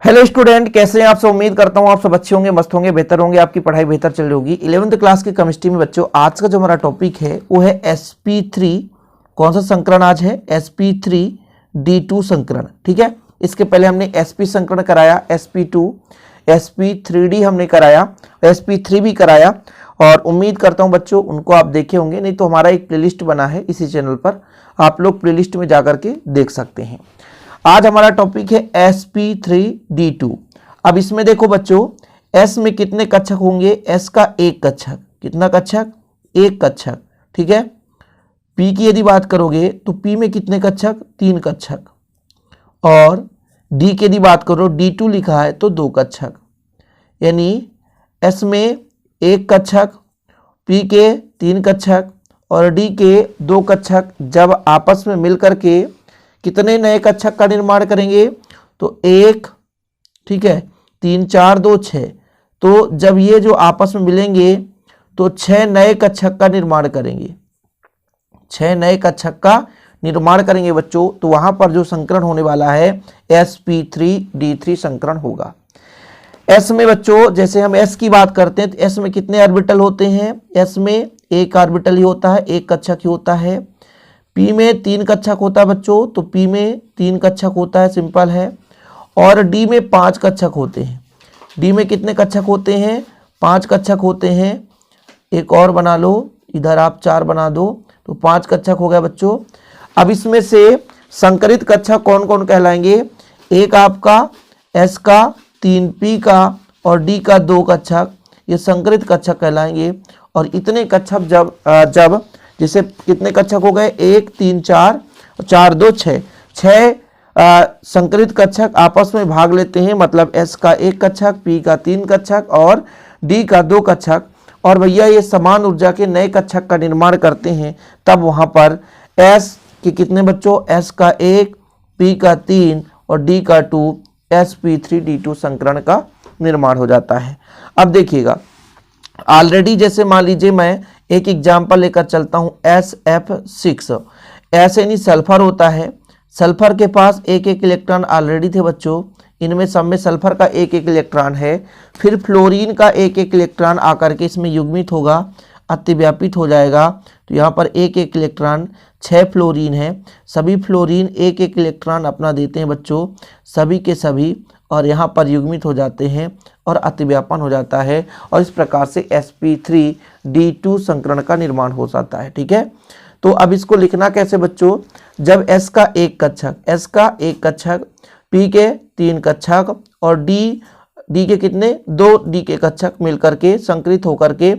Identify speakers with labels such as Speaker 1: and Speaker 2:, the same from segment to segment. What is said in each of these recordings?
Speaker 1: Hello student, कैसे हैं आप सब। उम्मीद करता हूं आप सब अच्छे होंगे, मस्त होंगे, बेहतर होंगे, आपकी पढ़ाई बेहतर चल रही होगी। 11th क्लास की केमिस्ट्री में बच्चों आज का जो हमारा टॉपिक है वो है sp3। कौन सा संकरण आज है? sp3d2 संकरण। ठीक है, इसके पहले हमने sp संकरण कराया, sp2, sp3d हमने कराया, sp3 भी कराया और उम्मीद करता हूं बच्चों उनको आप देखे होंगे। नहीं तो हमारा एक प्लेलिस्ट बना है इसी चैनल पर, आप लोग प्लेलिस्ट में जाकर के देख सकते हैं। आज हमारा टॉपिक है sp3d2। अब इसमें देखो बच्चों, s में कितने कक्षक होंगे? s का एक कक्षक। कितना कक्षक? एक कक्षक। ठीक है। p की यदि बात करोगे तो p में कितने कक्षक? तीन कक्षक। और d की यदि बात करो, d2 लिखा है तो दो कक्षक। यानी s में एक कक्षक, p के तीन कक्षक और d के दो कक्षक जब आपस में मिलकर के कितने नए कक्षक का निर्माण करेंगे? तो एक, ठीक है, तीन चार दो छः। तो जब ये जो आपस में मिलेंगे तो छह नए कक्षक का निर्माण करेंगे, छह नए कक्षक का निर्माण करेंगे बच्चों। तो वहां पर जो संकरण होने वाला है sp3d3 संकरण होगा। s में बच्चों जैसे हम s की बात करते हैं तो s में कितने ऑर्बिटल होते हैं? s में एक ऑर्बिटल ही होता है, एक कक्षक ही होता है। p में तीन कक्षक होता है बच्चों, तो p में तीन कक्षक होता है, सिंपल है। और d में पांच कक्षक होते हैं। d में कितने कक्षक होते हैं? पांच कक्षक होते हैं। एक और बना लो, इधर आप चार बना दो, तो पांच कक्षक हो गया बच्चों। अब इसमें से संकरित कक्षक कौन कौन कहलाएंगे? एक आपका s का, तीन p का और d का दो कक्षक, ये संकरित कक्षक कहलाएंगे। और इतने कक्षक जब जिसे कितने कक्षक हो गए? एक, तीन, चार, चार दो छः, छः संकरित कक्षक आपस में भाग लेते हैं। मतलब s का एक कक्षक, p का तीन कक्षक और d का दो कक्षक। और भैया ये समान ऊर्जा के नए कक्षक का निर्माण करते हैं। तब वहां पर s के कितने बच्चों? s का एक, p का तीन और d का टू, sp3d2 संकरण का निर्माण हो जाता है। अब देखिएगा, ऑलरेडी जैसे मान लीजिए मैं एक एग्जाम्पल लेकर चलता हूं, SF6। ऐसे यानी सल्फर होता है। सल्फर के पास एक एक इलेक्ट्रॉन ऑलरेडी थे बच्चों, इनमें सब में सल्फर का एक एक इलेक्ट्रॉन है। फिर फ्लोरीन का एक एक इलेक्ट्रॉन आकर के इसमें युग्मित होगा, अतिव्यापित हो जाएगा। तो यहाँ पर एक एक इलेक्ट्रॉन, छः फ्लोरीन है। सभी फ्लोरीन एक एक इलेक्ट्रॉन अपना देते हैं बच्चों, सभी के सभी, और यहाँ पर युग्मित हो जाते हैं और अतिव्यापन हो जाता है। और इस प्रकार से sp3d2 संकरण का निर्माण हो जाता है। ठीक है, तो अब इसको लिखना कैसे बच्चों? जब s का एक कक्षक, s का एक कक्षक, p के तीन कक्षक और d के कितने? दो d के कक्षक मिलकर के संकरित होकर के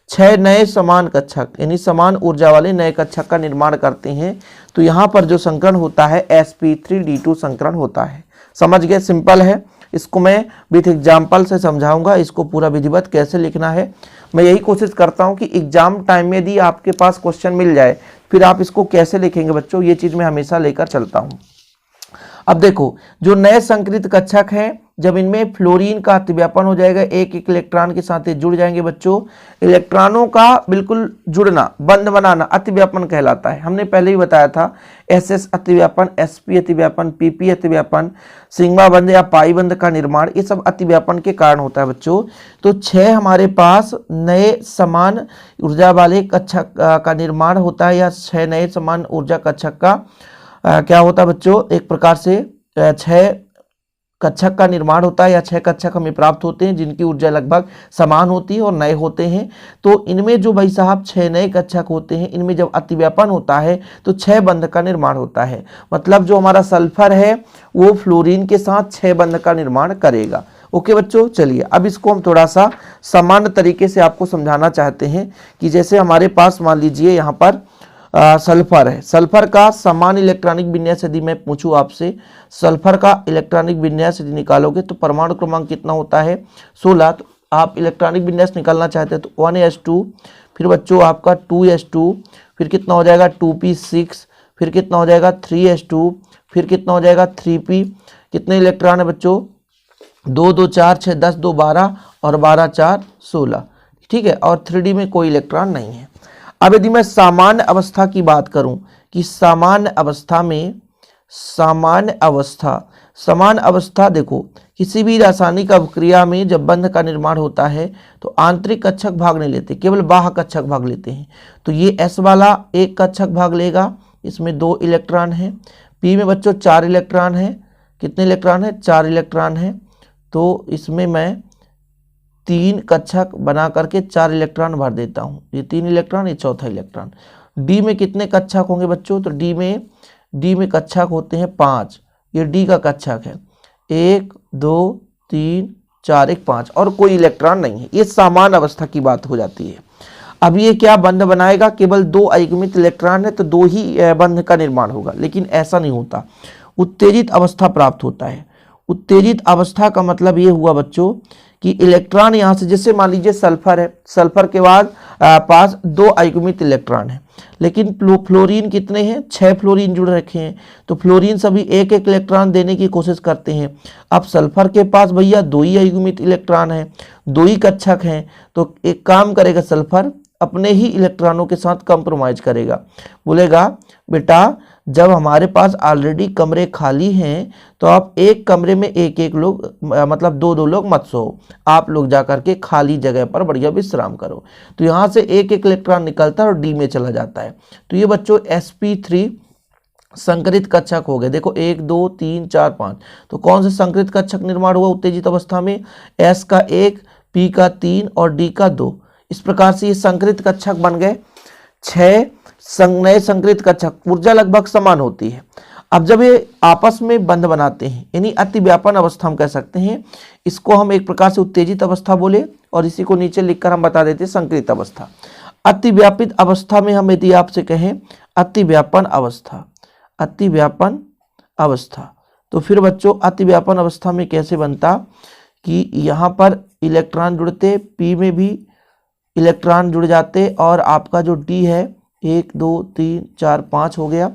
Speaker 1: छह नए समान कक्षक यानी समान ऊर्जा वाले नए कक्षक का निर्माण करते हैं। तो यहाँ पर जो संकरण होता है sp3d2 संकरण होता है। समझ गए? सिंपल है। इसको मैं विथ एग्जाम्पल से समझाऊंगा, इसको पूरा विधिवत कैसे लिखना है। मैं यही कोशिश करता हूं कि एग्जाम टाइम में यदि आपके पास क्वेश्चन मिल जाए फिर आप इसको कैसे लिखेंगे बच्चों, ये चीज मैं हमेशा लेकर चलता हूं। अब देखो, जो नए संकरित कक्षक हैं, जब इनमें फ्लोरीन का अतिव्यापन हो जाएगा, एक एक इलेक्ट्रॉन के साथ ये जुड़ जाएंगे बच्चों। इलेक्ट्रॉनों का बिल्कुल जुड़ना, बंध बनाना अतिव्यापन कहलाता है। हमने पहले ही बताया था, SS अतिव्यापन, SP अतिव्यापन, PP अतिव्यापन, सिग्मा बंध या पाई बंध का निर्माण, ये सब अतिव्यापन के कारण होता है बच्चों। तो छह हमारे पास नए समान ऊर्जा वाले कक्षक का निर्माण होता है, या छह नए समान ऊर्जा कक्षक का क्या होता है बच्चों? एक प्रकार से छह कक्षक का निर्माण होता है, या छह कक्षक हमें प्राप्त होते हैं जिनकी ऊर्जा लगभग समान होती है और नए होते हैं। तो इनमें जो भाई साहब छह नए कक्षक होते हैं, इनमें जब अतिव्यापन होता है तो छह बंध का निर्माण होता है। मतलब जो हमारा सल्फर है वो फ्लोरीन के साथ छह बंध का निर्माण करेगा। ओके बच्चों, चलिए अब इसको हम थोड़ा सा सामान्य तरीके से आपको समझाना चाहते हैं कि जैसे हमारे पास मान लीजिए यहाँ पर सल्फर है। सल्फर का समान इलेक्ट्रॉनिक विन्यास यदि मैं पूछूं आपसे, सल्फर का इलेक्ट्रॉनिक विन्यास यदि निकालोगे तो परमाणु क्रमांक कितना होता है? 16। तो आप इलेक्ट्रॉनिक विन्यास निकालना चाहते हैं तो 1s2, फिर बच्चों आपका 2s2, फिर कितना हो जाएगा 2p6, फिर कितना हो जाएगा 3s2, फिर कितना हो जाएगा 3p। कितने इलेक्ट्रॉन है बच्चों? 2 2 4 6 10 2 12 और 12 4 16। ठीक है, और 3d में कोई इलेक्ट्रॉन नहीं है। अब यदि मैं सामान्य अवस्था की बात करूं कि सामान्य अवस्था में, सामान्य अवस्था, समान अवस्था, देखो किसी भी रासायनिक अभिक्रिया में जब बंध का निर्माण होता है तो आंतरिक कक्षक भाग नहीं लेते, केवल बाह्य कक्षक भाग लेते हैं। तो ये S वाला एक कक्षक भाग लेगा, इसमें 2 इलेक्ट्रॉन है। P में बच्चों 4 इलेक्ट्रॉन है। कितने इलेक्ट्रॉन है? 4 इलेक्ट्रॉन है। तो इसमें मैं 3 कक्षक बना करके 4 इलेक्ट्रॉन भर देता हूँ। ये 3 इलेक्ट्रॉन, ये चौथा इलेक्ट्रॉन। D में कितने कक्षक होंगे बच्चों? तो D में कक्षक होते हैं 5। ये D का कक्षक है, 1 2 3 4, 1 5, और कोई इलेक्ट्रॉन नहीं है। ये समान अवस्था की बात हो जाती है। अब ये क्या बंध बनाएगा? केवल 2 अयुग्मित इलेक्ट्रॉन है तो 2 ही बंध का निर्माण होगा, लेकिन ऐसा नहीं होता। उत्तेजित अवस्था प्राप्त होता है। उत्तेजित अवस्था का मतलब ये हुआ बच्चों कि इलेक्ट्रॉन यहाँ से, जैसे मान लीजिए सल्फर है, सल्फर के बाद पास 2 अयुग्मित इलेक्ट्रॉन है, लेकिन फ्लोरीन कितने हैं? 6 फ्लोरीन जुड़ रखे हैं। तो फ्लोरीन सभी एक एक इलेक्ट्रॉन देने की कोशिश करते हैं। अब सल्फर के पास भैया 2 ही अयुग्मित इलेक्ट्रॉन है, 2 ही कक्षक हैं। तो एक काम करेगा सल्फर, अपने ही इलेक्ट्रॉनों के साथ कंप्रोमाइज करेगा, बोलेगा बेटा जब हमारे पास ऑलरेडी कमरे खाली हैं तो आप एक कमरे में एक एक लोग, मतलब 2 2 लोग मत सो, आप लोग जा करके खाली जगह पर बढ़िया विश्राम करो। तो यहाँ से एक एक इलेक्ट्रॉन निकलता है और डी में चला जाता है। तो ये बच्चों sp3 संकरित कक्षक हो गए। देखो 1 2 3 4 5। तो कौन से संकरित कक्षक निर्माण हुआ उत्तेजित अवस्था में? S का 1, P का 3 और D का 2। इस प्रकार से ये संकरित कक्षक बन गए। 6 नए संकरित कक्षक, ऊर्जा लगभग समान होती है। अब जब ये आपस में बंध बनाते हैं, यानी अतिव्यापन अवस्था हम कह सकते हैं, इसको हम एक प्रकार से उत्तेजित अवस्था बोले, और इसी को नीचे लिखकर हम बता देते हैं संकरित अवस्था। अतिव्यापित अवस्था में हम यदि आपसे कहें अतिव्यापन अवस्था, अतिव्यापन अवस्था, तो फिर बच्चों अतिव्यापन अवस्था में कैसे बनता कि यहाँ पर इलेक्ट्रॉन जुड़ते, P में भी इलेक्ट्रॉन जुड़ जाते, और आपका जो D है 1 2 3 4 5 हो गया।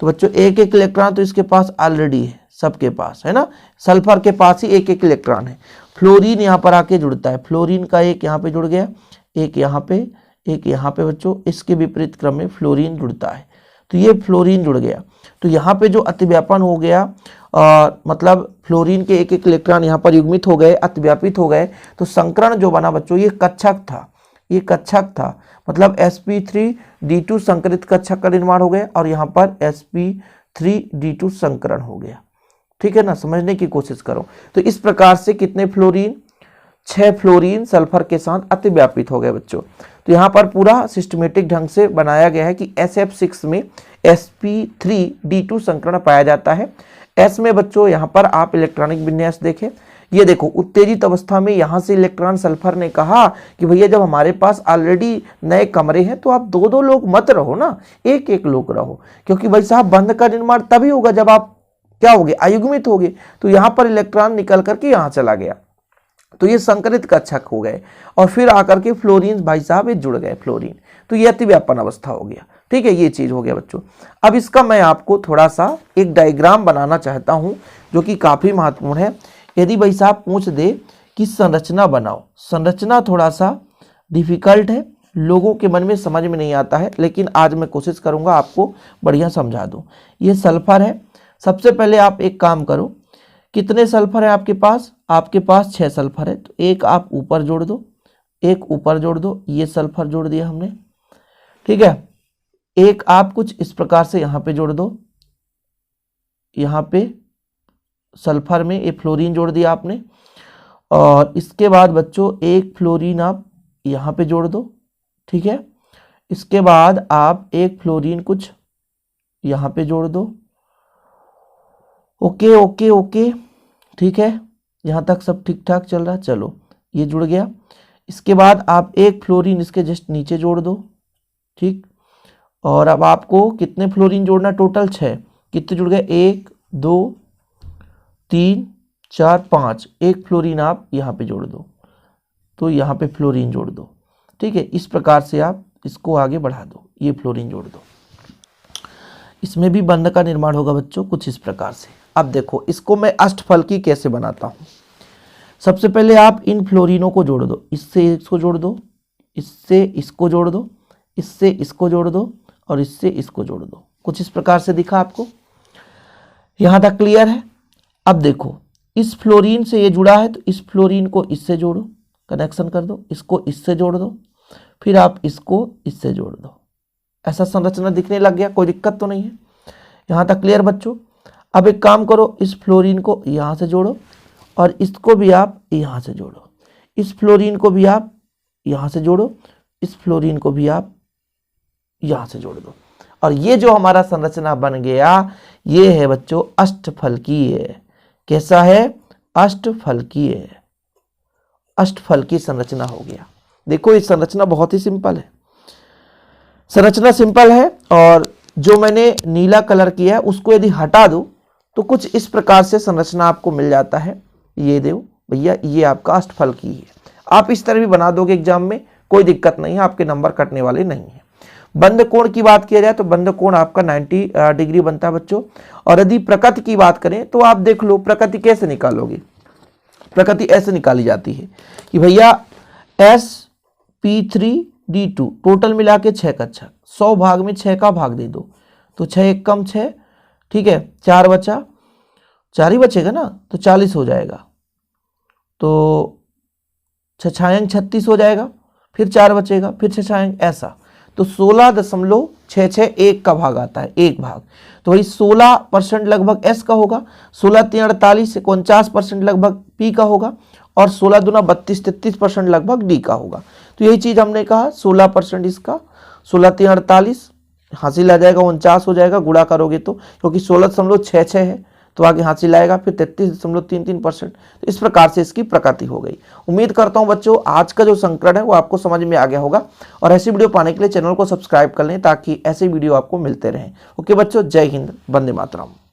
Speaker 1: तो बच्चों एक एक इलेक्ट्रॉन तो इसके पास ऑलरेडी है, सबके पास है ना। सल्फर के पास ही एक एक इलेक्ट्रॉन है। फ्लोरीन यहाँ पर आके जुड़ता है, फ्लोरीन का एक यहाँ पे जुड़ गया, एक यहाँ पे, एक यहाँ पे बच्चों, इसके विपरीत क्रम में फ्लोरीन जुड़ता है। तो ये फ्लोरीन जुड़ गया। तो यहाँ पे जो अतिव्यापन हो गया, और मतलब फ्लोरीन के एक एक इलेक्ट्रॉन यहाँ पर युग्मित हो गए, अतिव्यापित हो गए। तो संकरण जो बना बच्चों ये कक्षक था, ये कक्षक था, मतलब sp3d2 संकरित कक्षक का निर्माण हो गया, और यहाँ पर sp3d2 संकरण हो गया। ठीक है ना, समझने की कोशिश करो। तो इस प्रकार से कितने फ्लोरीन? 6 फ्लोरीन सल्फर के साथ अतिव्यापित हो गए बच्चों। तो यहाँ पर पूरा सिस्टमेटिक ढंग से बनाया गया है कि SF6 में sp3d2 संकरण पाया जाता है। S में बच्चों यहाँ पर आप इलेक्ट्रॉनिक विन्यास देखें, ये देखो उत्तेजित अवस्था में यहाँ से इलेक्ट्रॉन सल्फर ने कहा कि भैया जब हमारे पास ऑलरेडी नए कमरे हैं तो आप 2 2 लोग मत रहो ना, एक एक लोग रहो, क्योंकि भाई साहब बंध का निर्माण तभी होगा जब आप क्या होगे? अयुग्मित होगे। तो यहाँ पर इलेक्ट्रॉन निकल करके यहाँ चला गया, तो ये संकरित कक्षक हो गए, और फिर आकर के फ्लोरीन भाई साहब ये जुड़ गए फ्लोरीन। तो ये अतिव्यापन अवस्था हो गया। ठीक है, ये चीज हो गया बच्चों। अब इसका मैं आपको थोड़ा सा एक डायग्राम बनाना चाहता हूं जो कि काफी महत्वपूर्ण है। यदि भाई साहब पूछ दे कि संरचना बनाओ, संरचना थोड़ा सा डिफिकल्ट है, लोगों के मन में समझ में नहीं आता है, लेकिन आज मैं कोशिश करूंगा आपको बढ़िया समझा दूं। ये सल्फर है। सबसे पहले आप एक काम करो, कितने सल्फर है आपके पास? आपके पास 6 सल्फर है। तो एक आप ऊपर जोड़ दो, एक ऊपर जोड़ दो, ये सल्फर जोड़ दिया हमने। ठीक है, एक आप कुछ इस प्रकार से यहाँ पे जोड़ दो, यहाँ पे सल्फर में ये फ्लोरीन जोड़ दिया आपने, और इसके बाद बच्चों एक फ्लोरीन आप यहाँ पे जोड़ दो। ठीक है, इसके बाद आप एक फ्लोरीन कुछ यहाँ पे जोड़ दो। ओके ओके ओके, ठीक है, यहाँ तक सब ठीक ठाक चल रहा है। चलो ये जुड़ गया। इसके बाद आप एक फ्लोरीन इसके जस्ट नीचे जोड़ दो। ठीक, और अब आपको कितने फ्लोरीन जोड़ना? टोटल 6। कितने जुड़ गए? 1 2 3 4 5। एक फ्लोरीन आप यहाँ पे जोड़ दो, तो यहाँ पे फ्लोरीन जोड़ दो। ठीक है, इस प्रकार से आप इसको आगे बढ़ा दो, ये फ्लोरीन जोड़ दो। इसमें भी बंध का निर्माण होगा बच्चों कुछ इस प्रकार से। अब देखो इसको मैं अष्टफलकी कैसे बनाता हूँ। सबसे पहले आप इन फ्लोरीनों को जोड़ दो, इससे इसको जोड़ दो, इससे इसको जोड़ दो, इससे इसको जोड़ दो, और इससे इसको जोड़ दो। कुछ इस प्रकार से दिखा आपको, यहाँ तक क्लियर है। अब देखो इस फ्लोरीन से ये जुड़ा है तो इस फ्लोरीन को इससे जोड़ो, कनेक्शन कर दो, इसको इससे जोड़ दो, फिर आप इसको इससे जोड़ दो। ऐसा संरचना दिखने लग गया, कोई दिक्कत तो नहीं है। यहाँ तक क्लियर बच्चों। अब एक काम करो, इस फ्लोरीन को यहाँ से जोड़ो और इसको भी आप यहाँ से जोड़ो, इस फ्लोरीन को भी आप यहाँ से जोड़ो, इस फ्लोरीन को भी आप यहाँ से जोड़ दो, और ये जो हमारा संरचना बन गया ये है बच्चों अष्टफलकीय। कैसा है? अष्टफलकीय। अष्टफलकीय संरचना हो गया। देखो इस संरचना बहुत ही सिंपल है, संरचना सिंपल है, और जो मैंने नीला कलर किया है उसको यदि हटा दो तो कुछ इस प्रकार से संरचना आपको मिल जाता है। ये दो भैया, ये आपका अष्टफलकीय है। आप इस तरह भी बना दोगे एग्जाम में, कोई दिक्कत नहीं है, आपके नंबर कटने वाले नहीं है। बंद कोण की बात किया जाए तो बंद कोण आपका 90 डिग्री बनता है बच्चों। और यदि प्रकृति की बात करें तो आप देख लो प्रकृति कैसे निकालोगे। प्रकृति ऐसे निकाली जाती है कि भैया sp3d2 टोटल मिला के 6 का 6, 100 भाग में 6 का भाग दे दो तो 6 एक कम 6, ठीक है, 4 बचा, 4 ही बचेगा ना, तो 40 हो जाएगा, तो 6 36 हो जाएगा, फिर 4 बचेगा, फिर 6 ऐसा, तो 16.661 का भाग आता है, एक भाग। तो वही 16% लगभग S का होगा, 16 3 48 से 49% लगभग P का होगा, और 16 दूना 32 33% लगभग D का होगा। तो यही चीज हमने कहा 16% इसका, 16 3 48 हासिल आ जाएगा, 49 हो जाएगा, गुणा करोगे तो, क्योंकि 16.66 है तो आगे हासिल आएगा, फिर 33.33%। तो इस प्रकार से इसकी प्रकृति हो गई। उम्मीद करता हूं बच्चों आज का जो संकलन है वो आपको समझ में आ गया होगा, और ऐसी वीडियो पाने के लिए चैनल को सब्सक्राइब कर लें ताकि ऐसे वीडियो आपको मिलते रहें। ओके बच्चों, जय हिंद, वंदे मातरम।